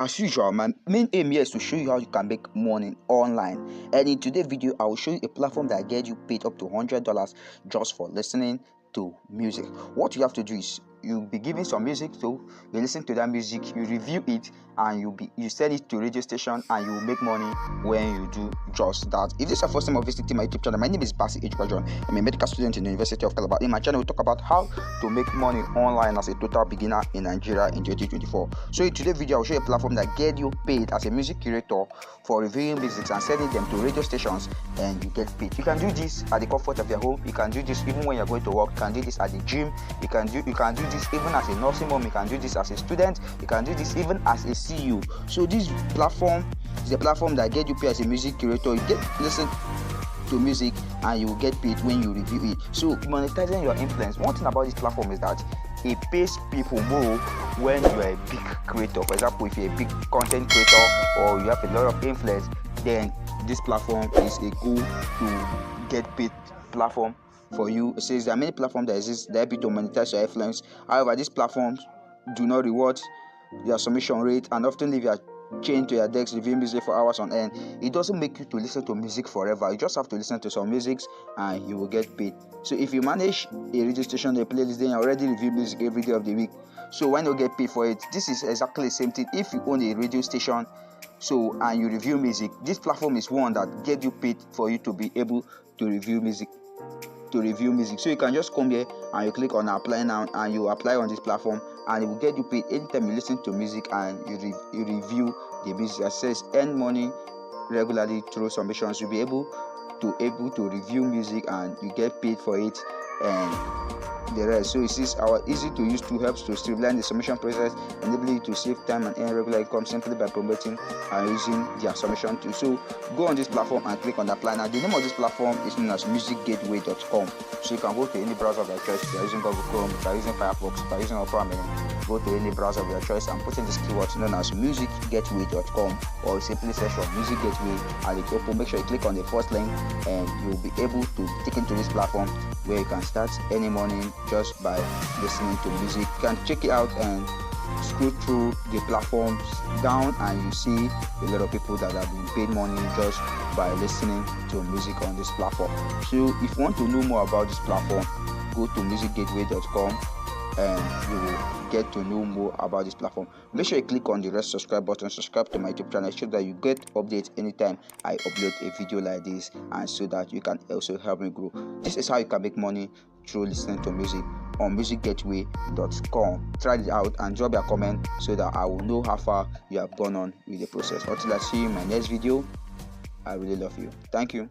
As usual, my main aim here is to show you how you can make money online, and in today's video I will show you a platform that get you paid up to $100 just for listening to music. What you have to do is you'll be given some music, so you listen to that music, you review it, and you send it to radio station, and you will make money when you do just that. If this is your first time of visiting my YouTube channel, my name is BASSEY EJEOGBA. I'm a medical student in the University of Calabar. In my channel we talk about how to make money online as a total beginner in Nigeria in 2024. So in today's video I will show you a platform that get you paid as a music curator for reviewing music and sending them to radio stations, and you get paid. You can do this at the comfort of your home. You can do this even when you're going to work. You can do this at the gym. You can do this even as a nursing home. You can do this as a student. You can do this even as a CEO. So this platform is a platform that get you paid as a music curator. You get listen to music and you will get paid when you review it. So monetizing your influence. One thing about this platform is that it pays people more when you are a big creator. For example, if you're a big content creator or you have a lot of influence, then this platform is a good to get paid platform for you. It says there are many platforms that exist that help you to monetize your influence. However, these platforms do not reward their submission rate and often leave your chained to your decks reviewing music for hours on end. It doesn't make you to listen to music forever. You just have to listen to some music and you will get paid. So if you manage a radio station, a playlist, then you already review music every day of the week. So why not get paid for it? This is exactly the same thing if you own a radio station and you review music. This platform is one that get you paid for you to be able to review music. So you can just come here and you click on apply now and you apply on this platform, and it will get you paid anytime you listen to music and you review the music. That says earn money regularly through submissions. You'll be able to review music and you get paid for it and the rest. So it is our easy to use tool helps to streamline the submission process, enabling you to save time and earn regular income simply by promoting and using their submission tool. So go on this platform and click on apply now. The name of this platform is known as musicgateway.com. So you can go to any browser of your choice. If you are using Google Chrome, if you are using Firefox, if you are using Opera Mini, go to any browser of your choice and put in this keyword known as musicgateway.com, or simply search for Music Gateway and it open. Make sure you click on the first link and you'll be able to be taken to this platform where you can start any morning just by listening to music. You can check it out and scroll through the platforms down and you see a lot of people that have been paid money just by listening to music on this platform. So if you want to know more about this platform, go to musicgateway.com and you will get to know more about this platform. Make sure you click on the red subscribe button, subscribe to my YouTube channel so that you get updates anytime I upload a video like this, and so that you can also help me grow. This is how you can make money through listening to music on musicgateway.com. Try it out and drop your comment so that I will know how far you have gone on with the process. Until I see you in my next video, I really love you. Thank you.